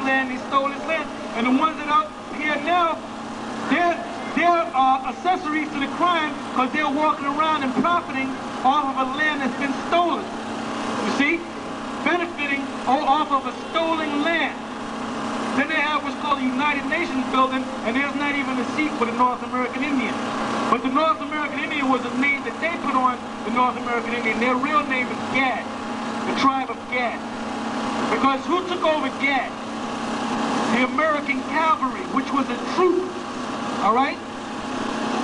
land, they stole his land. And the ones that are here now, they're accessories to the crime because they're walking around and profiting off of a land that's been stolen. You see? Benefiting off of a stolen land. Then they have what's called the United Nations building, and there's not even a seat for the North American Indian. But the North American Indian was a name that they put on the North American Indian. Their real name is Gad, the tribe of Gad. Because who took over Gad? The American cavalry, which was a troop, all right?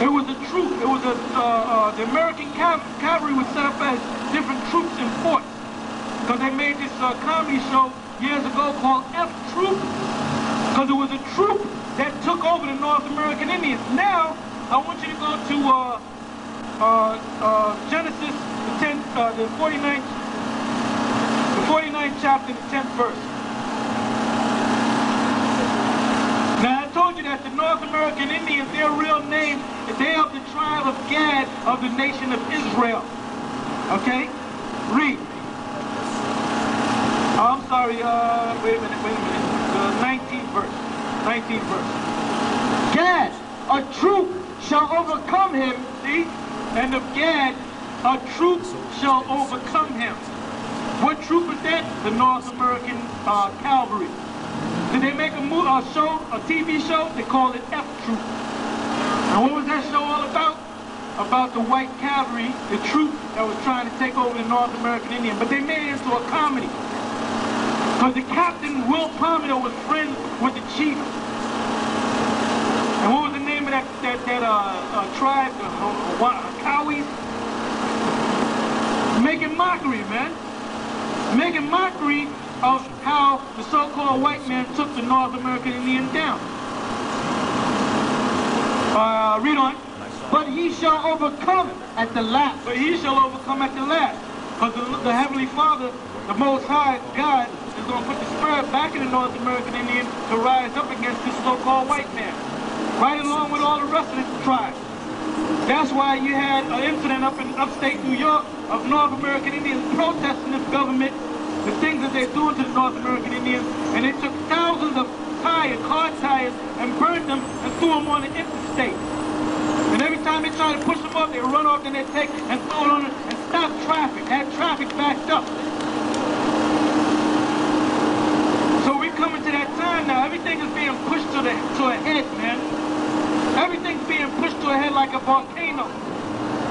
It was a troop. It was the American cavalry was set up as different troops in forts. Because they made this comedy show years ago called F-Troop. Because it was a troop that took over the North American Indians. Now, I want you to go to Genesis, the 49th chapter, the 10th verse. Now, I told you that the North American Indians, their real name, they are the tribe of Gad of the nation of Israel. Okay? Read. Oh, I'm sorry, wait a minute. The 19th verse. 19th verse. Gad, a troop shall overcome him. See? And of Gad, a troop shall overcome him. What troop is that? The North American cavalry. Did they make a TV show? They called it F-Troop. And what was that show all about? About the white cavalry, the troop that was trying to take over the North American Indian. But they made it into a comedy. Because the captain, Will Palmer, was friends with the chief. And what was the name of that tribe, the Hawaiis? Making mockery, man. Making mockery of how the so-called white man took the North American Indian down. Read on. But he shall overcome at the last. But he shall overcome at the last. Because the Heavenly Father, the Most High God, is going to put the spirit back in the North American Indian to rise up against this so-called white man. Right along with all the rest of the tribes. That's why you had an incident up in upstate New York of North American Indians protesting this government, the things that they're doing to the North American Indians, and they took thousands of car tires, and burned them and threw them on the interstate. And every time they try to push them up, they run off, then they take and throw it on it and stop traffic, had traffic backed up. So we're coming to that time now. Everything is being pushed to a head, man. Everything's being pushed to a head like a volcano.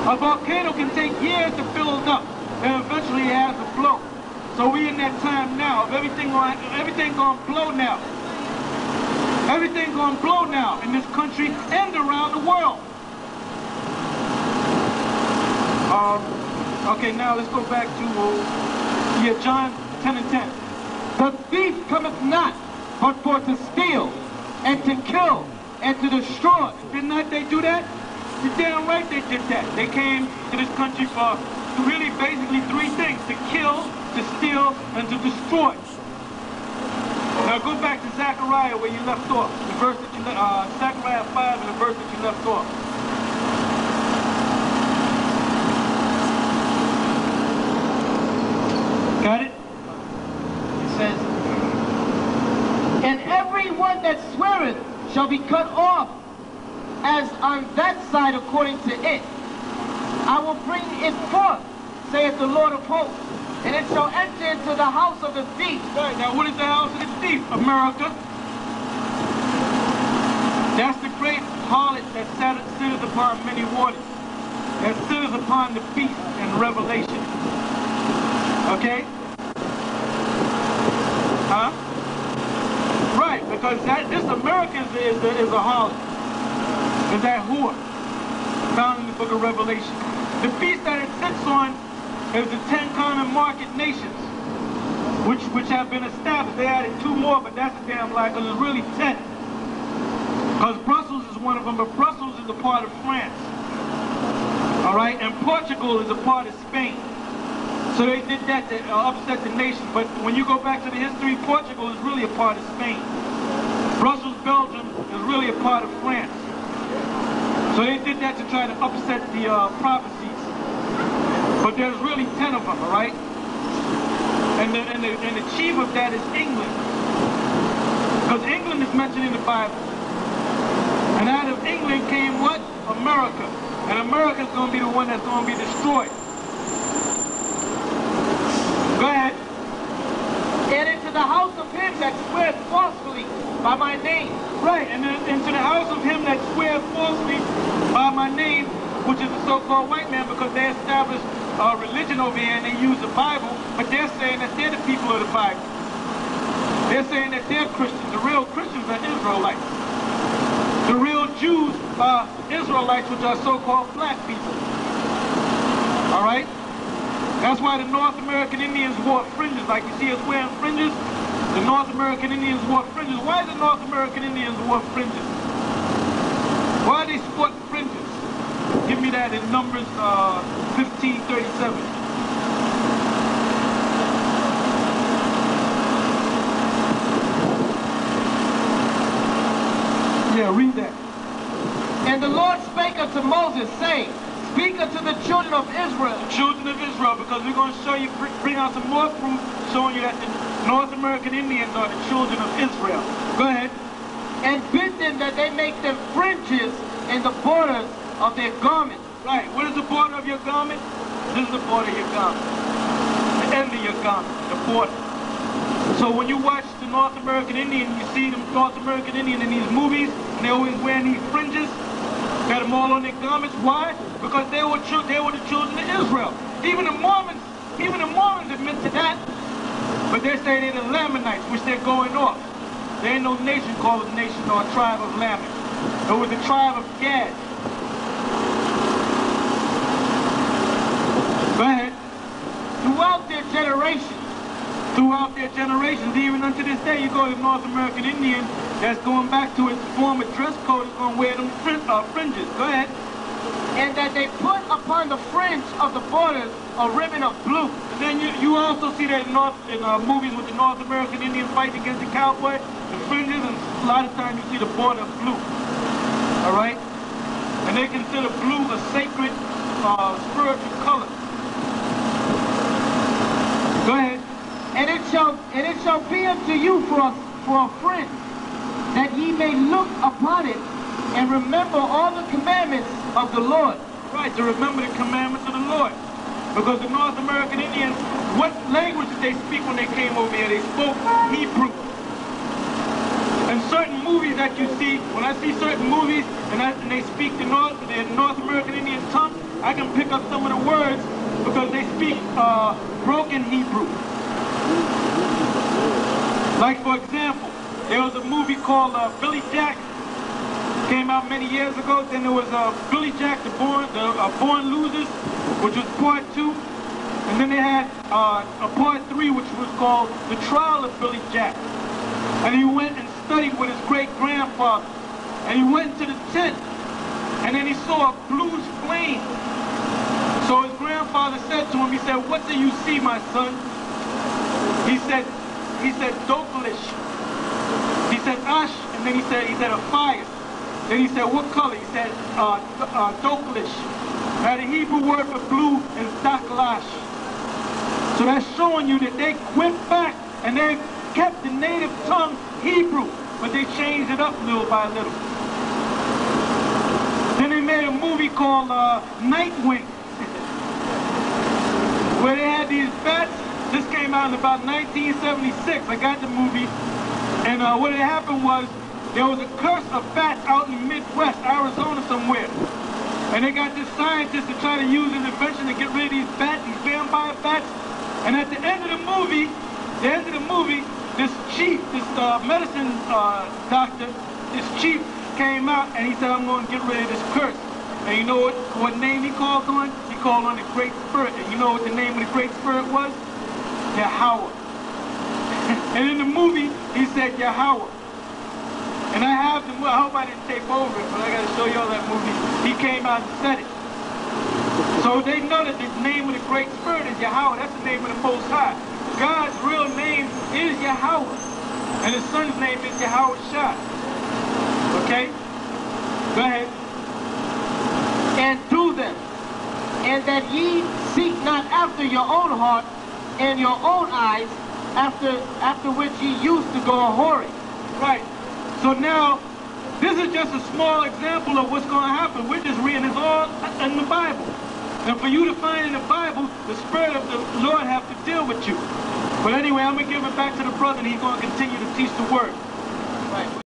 A volcano can take years to build up, and eventually it has to blow. So we in that time now of everything gonna blow now. Everything gonna blow now in this country and around the world. Okay, now let's go back to John 10 and 10. The thief cometh not, but for to steal, and to kill, and to destroy. Did not they do that? You're damn right they did that. They came to this country for really basically three things: to kill, to steal, and to destroy. Now go back to Zechariah where you left off. The verse that you Zechariah 5 and the verse that you left off. Got it? It says, and every one that sweareth shall be cut off, as on that side according to it. I will bring it forth, saith the Lord of hosts, and it shall enter into the house of the thief. Right, now what is the house of the thief? America. That's the great harlot that sitteth upon many waters, that sitteth upon the beast in Revelation. Okay? Huh? Right, because this America is a harlot. Is that whore found in the book of Revelation. The beast that it sits on is the 10 common market nations, which have been established. They added 2 more, but that's a damn lie, because it's really 10. Because Brussels is one of them, but Brussels is a part of France. All right, and Portugal is a part of Spain. So they did that to upset the nation. But when you go back to the history, Portugal is really a part of Spain. Brussels, Belgium is really a part of France. So they did that to try to upset the prophecies. But there's really 10 of them, all right? And the chief of that is England. mentioned in the Bible. And out of England came what? America. And America is going to be the one that's going to be destroyed. Go ahead. And into the house of him that swears falsely by my name. Right, and then into the house of him that swears falsely by my name, which is the so-called white man, because they established a religion over here and they use the Bible, but they're saying that they're the people of the Bible. They're saying that they're Christians. The real Christians are Israelites. The real Jews are Israelites, which are so-called black people. All right? That's why the North American Indians wore fringes. Like you see us wearing fringes, the North American Indians wore fringes. Why the North American Indians wore fringes? Why they sport fringes? Give me that in Numbers 15:37. Yeah, read that. And the Lord spake unto Moses, saying, Speak unto the children of Israel. The children of Israel, because we're going to show you, bring out some more proof showing you that the North American Indians are the children of Israel. Go ahead. And bid them that they make them fringes in the borders of their garments. Right. What is the border of your garment? This is the border of your garment. The end of your garment, the border. So when you watch the North American Indian, you see the North American Indian in these movies, and they're always wearing these fringes. Got them all on their garments. Why? Because they were the children of Israel. Even the Mormons admit to that. But they say they're the Lamanites, which they're going off. There ain't no nation called a nation or a tribe of Lamech. It was the tribe of Gad. Go ahead. Throughout their generations. Throughout their generations, even unto this day, you go to the North American Indian that's going back to its former dress code, is going to wear them fringes. Go ahead. And that they put upon the fringe of the borders a ribbon of blue. And then you also see that in movies with the North American Indian fighting against the cowboy, the fringes, and a lot of times you see the border of blue. All right? And they consider blue a sacred spiritual color. Go ahead. And it shall be unto you for a fringe, that ye may look upon it and remember all the commandments of the Lord. Right, to remember the commandments of the Lord. Because the North American Indians, what language did they speak when they came over here? They spoke Hebrew. And certain movies that you see, when I see certain movies and they speak the North American Indian tongue, I can pick up some of the words because they speak broken Hebrew. Like, for example, there was a movie called Billy Jack. Came out many years ago. Then there was Billy Jack, the Born Losers, which was part 2. And then they had a part 3, which was called The Trial of Billy Jack. And he went and studied with his great-grandfather. And he went to the tent. And then he saw a bluish flame. So his grandfather said to him, he said, "What do you see, my son?" He said, "Dokalish." He said, "Ash," and then he said, "A fire." Then he said, "What color?" He said, "Dokalish." Now the Hebrew word for blue is daklash. So that's showing you that they went back and they kept the native tongue Hebrew, but they changed it up little by little. Then they made a movie called Nightwing, where they had these bats. This came out in about 1976. I got the movie. And what had happened was, there was a curse of bats out in the Midwest, Arizona somewhere. And they got this scientist to try to use his invention to get rid of these bats, these vampire bats. And at the end of the movie, this chief, this medicine doctor, this chief came out and he said, "I'm going to get rid of this curse." And you know what name he called on? He called on the Great Spirit. And you know what the name of the Great Spirit was? Yahweh. And in the movie, he said Yahweh. And I have the movie. I hope I didn't take over it, but I got to show y'all that movie. He came out and said it. So they know that the name of the Great Spirit is Yahweh. That's the name of the Most High. God's real name is Yahweh. And his son's name is Yahweh Shah. Okay? Go ahead. And do them, and that ye seek not after your own heart and your own eyes, after which ye used to go a whoring. Right. So now, this is just a small example of what's going to happen. We're just reading this all in the Bible. And for you to find in the Bible, the Spirit of the Lord have to deal with you. But anyway, I'm going to give it back to the brother, and he's going to continue to teach the word. Right.